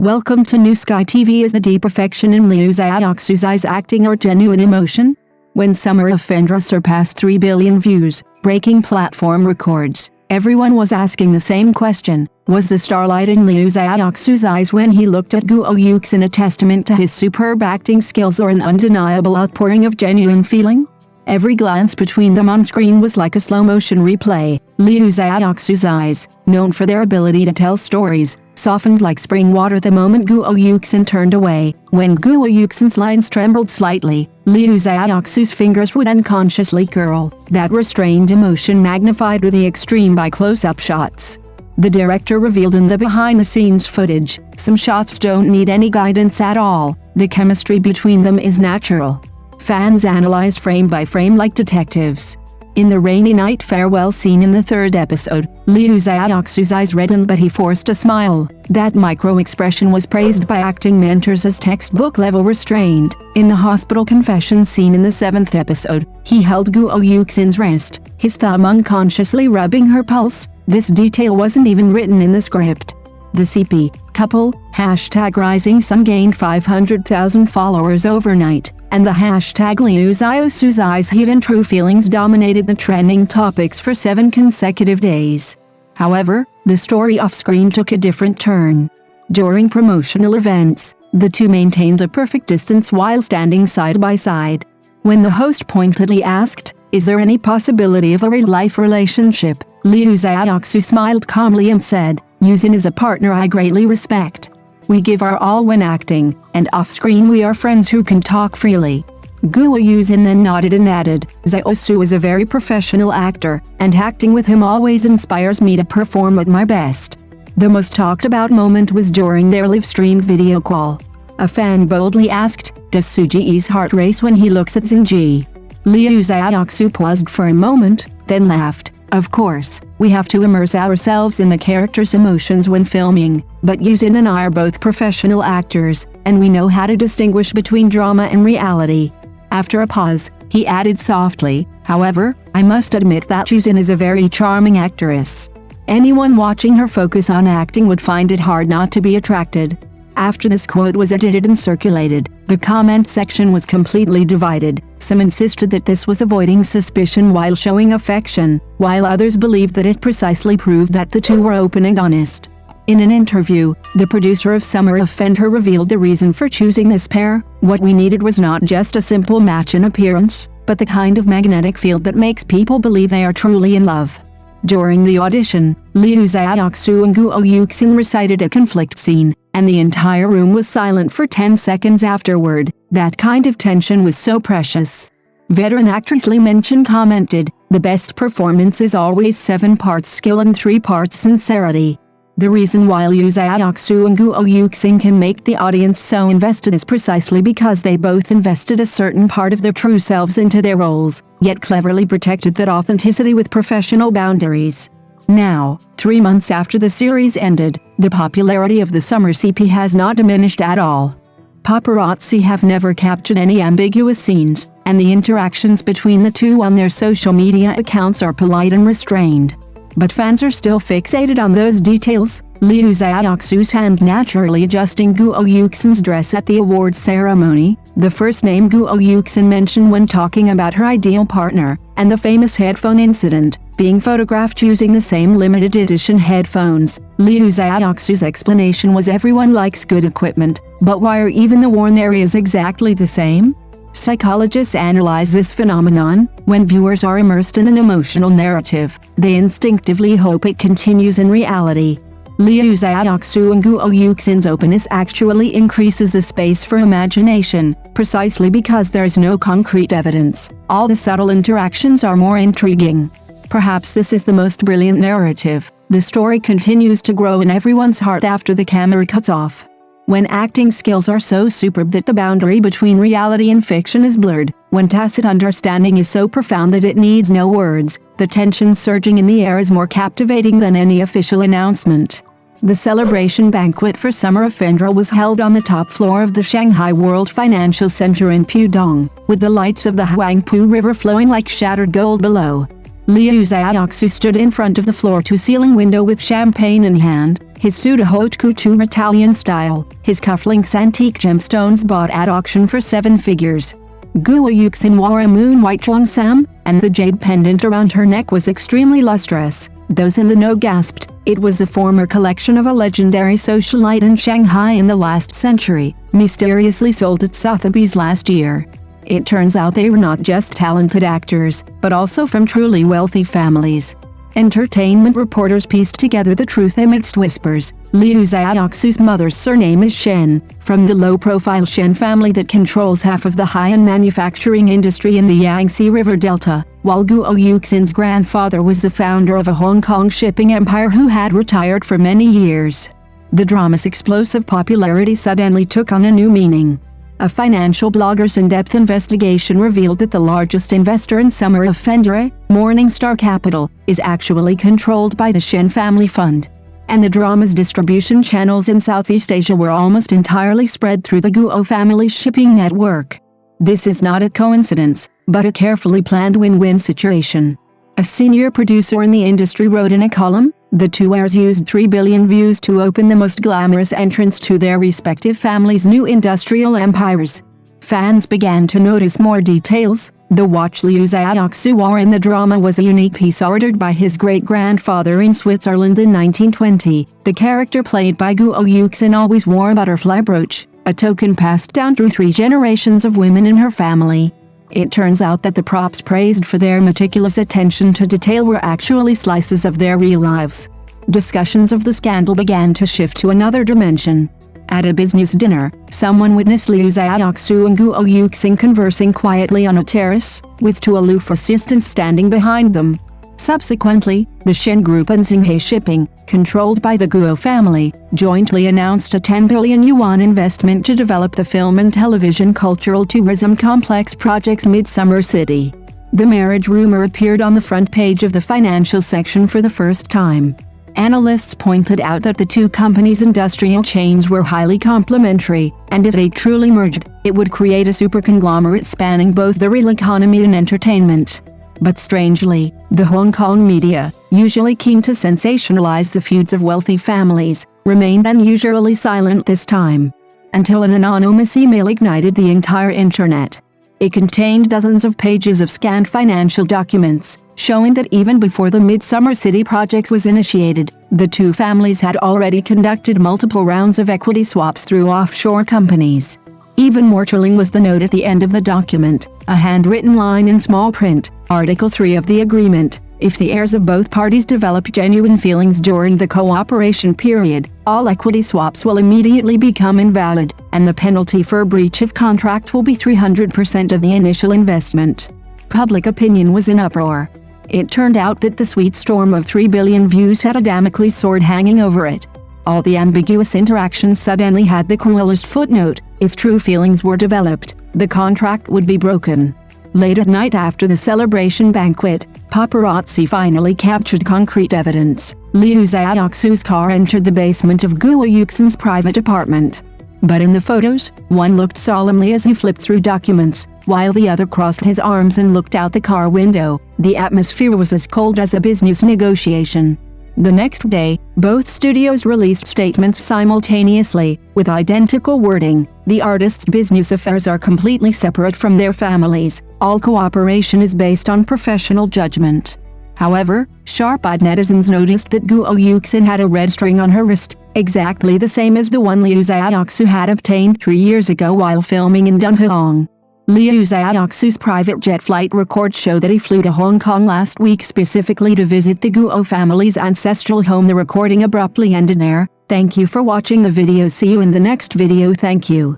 Welcome to New Sky TV. Is the deep affection in Liu Xiaoxu's eyes acting or genuine emotion? When Summer of Fendra surpassed 3 billion views, breaking platform records, everyone was asking the same question: was the starlight in Liu Xiaoxu's eyes when he looked at Guo Yuxin a testament to his superb acting skills or an undeniable outpouring of genuine feeling? Every glance between them on screen was like a slow-motion replay. Liu Xiaoxu's eyes, known for their ability to tell stories, softened like spring water the moment Guo Yuxin turned away. When Guo Yuxin's lines trembled slightly, Liu Xiaoxu's fingers would unconsciously curl, that restrained emotion magnified to the extreme by close-up shots. The director revealed in the behind-the-scenes footage, some shots don't need any guidance at all, the chemistry between them is natural. Fans analyzed frame by frame like detectives. In the rainy night farewell scene in the third episode, Liu Xiaoxu's eyes reddened but he forced a smile. That micro-expression was praised by acting mentors as textbook-level restrained. In the hospital confession scene in the 7th episode, he held Guo Yuxin's wrist, his thumb unconsciously rubbing her pulse. This detail wasn't even written in the script. The CP couple, #Rising Sun gained 500,000 followers overnight, and the #Liu Xiaoxu's eyes hidden true feelings dominated the trending topics for 7 consecutive days. However, the story off-screen took a different turn. During promotional events, the two maintained a perfect distance while standing side by side. When the host pointedly asked, "Is there any possibility of a real-life relationship?" Liu Xiaoxu smiled calmly and said, "Yuxin is a partner I greatly respect. We give our all when acting, and off-screen we are friends who can talk freely." Guo Yuxin then nodded and added, "Xiaoxu is a very professional actor, and acting with him always inspires me to perform at my best." The most talked about moment was during their live-streamed video call. A fan boldly asked, "Does Suji's heart race when he looks at Xingji?" Liu Xiaoxu paused for a moment, then laughed. "Of course, we have to immerse ourselves in the character's emotions when filming, but Yuxin and I are both professional actors, and we know how to distinguish between drama and reality." After a pause, he added softly, "However, I must admit that Yuxin is a very charming actress. Anyone watching her focus on acting would find it hard not to be attracted." After this quote was edited and circulated, the comment section was completely divided. Some insisted that this was avoiding suspicion while showing affection, while others believed that it precisely proved that the two were open and honest. In an interview, the producer of Summer of Fendra revealed the reason for choosing this pair. "What we needed was not just a simple match in appearance, but the kind of magnetic field that makes people believe they are truly in love." During the audition, Liu Xiaoxu and Guo Yuxin recited a conflict scene, and the entire room was silent for 10 seconds afterward. That kind of tension was so precious. Veteran actress Li Menchen commented, "The best performance is always 7 parts skill and 3 parts sincerity." The reason why Liu Xiaoxu and Guo Yuxin can make the audience so invested is precisely because they both invested a certain part of their true selves into their roles, yet cleverly protected that authenticity with professional boundaries. Now, 3 months after the series ended, the popularity of the summer CP has not diminished at all. Paparazzi have never captured any ambiguous scenes, and the interactions between the two on their social media accounts are polite and restrained. But fans are still fixated on those details. Liu Xiaoxu's hand naturally adjusting Guo Yuxin's dress at the awards ceremony, the first name Guo Yuxin mentioned when talking about her ideal partner, and the famous headphone incident, being photographed using the same limited edition headphones. Liu Xiaoxu's explanation was, "Everyone likes good equipment, but why are even the worn areas exactly the same?" Psychologists analyze this phenomenon. When viewers are immersed in an emotional narrative, they instinctively hope it continues in reality. Liu Xiaoxu and Guo Yuxin's openness actually increases the space for imagination, precisely because there is no concrete evidence. All the subtle interactions are more intriguing. Perhaps this is the most brilliant narrative. The story continues to grow in everyone's heart after the camera cuts off. When acting skills are so superb that the boundary between reality and fiction is blurred, when tacit understanding is so profound that it needs no words, the tension surging in the air is more captivating than any official announcement. The celebration banquet for Summer of Fendra was held on the top floor of the Shanghai World Financial Center in Pudong, with the lights of the Huangpu River flowing like shattered gold below. Liu Xiaoxu stood in front of the floor-to-ceiling window with champagne in hand, his suit a haute couture Italian style, his cufflinks antique gemstones bought at auction for 7 figures. Guo Yuxin wore a moon-white cheongsam, and the jade pendant around her neck was extremely lustrous. Those in the know gasped. It was the former collection of a legendary socialite in Shanghai in the last century, mysteriously sold at Sotheby's last year. It turns out they were not just talented actors, but also from truly wealthy families. Entertainment reporters pieced together the truth amidst whispers. Liu Xiaoxu's mother's surname is Shen, from the low-profile Shen family that controls half of the high-end manufacturing industry in the Yangtze River Delta, while Guo Yuxin's grandfather was the founder of a Hong Kong shipping empire who had retired for many years. The drama's explosive popularity suddenly took on a new meaning. A financial blogger's in-depth investigation revealed that the largest investor in Summer of Fendere, Morningstar Capital, is actually controlled by the Shen family fund. And the drama's distribution channels in Southeast Asia were almost entirely spread through the Guo family's shipping network. This is not a coincidence, but a carefully planned win-win situation. A senior producer in the industry wrote in a column, "The two heirs used 3 billion views to open the most glamorous entrance to their respective families' new industrial empires." Fans began to notice more details. The watch Liu Xiaoxu wore in the drama was a unique piece ordered by his great-grandfather in Switzerland in 1920. The character played by Guo Yuxin always wore a butterfly brooch, a token passed down through 3 generations of women in her family. It turns out that the props praised for their meticulous attention to detail were actually slices of their real lives. Discussions of the scandal began to shift to another dimension. At a business dinner, someone witnessed Liu Xiaoxu and Guo Yuxin conversing quietly on a terrace, with 2 aloof assistants standing behind them. Subsequently, the Shen Group and Xinghe Shipping, controlled by the Guo family, jointly announced a 10 billion yuan investment to develop the film and television cultural tourism complex project's Midsummer City. The marriage rumor appeared on the front page of the financial section for the first time. Analysts pointed out that the 2 companies' industrial chains were highly complementary, and if they truly merged, it would create a super conglomerate spanning both the real economy and entertainment. But strangely, the Hong Kong media, usually keen to sensationalize the feuds of wealthy families, remained unusually silent this time. Until an anonymous email ignited the entire internet. It contained dozens of pages of scanned financial documents, showing that even before the Midsummer City project was initiated, the 2 families had already conducted multiple rounds of equity swaps through offshore companies. Even more chilling was the note at the end of the document, a handwritten line in small print, Article 3 of the agreement. If the heirs of both parties develop genuine feelings during the cooperation period, all equity swaps will immediately become invalid, and the penalty for breach of contract will be 300% of the initial investment. Public opinion was in uproar. It turned out that the sweet storm of 3 billion views had a Damocles sword hanging over it. All the ambiguous interactions suddenly had the cruelest footnote: if true feelings were developed, the contract would be broken. Late at night after the celebration banquet, paparazzi finally captured concrete evidence. Liu Xiaoxu's car entered the basement of Guo Yuxin's private apartment. But in the photos, one looked solemnly as he flipped through documents, while the other crossed his arms and looked out the car window. The atmosphere was as cold as a business negotiation. The next day, both studios released statements simultaneously, with identical wording. The artists' business affairs are completely separate from their families. All cooperation is based on professional judgment. However, sharp-eyed netizens noticed that Guo Yuxin had a red string on her wrist, exactly the same as the one Liu Xiaoxu had obtained 3 years ago while filming in Dunhuang. Liu Xiaoxu's private jet flight records show that he flew to Hong Kong last week specifically to visit the Guo family's ancestral home. The recording abruptly ended there. Thank you for watching the video. See you in the next video. Thank you.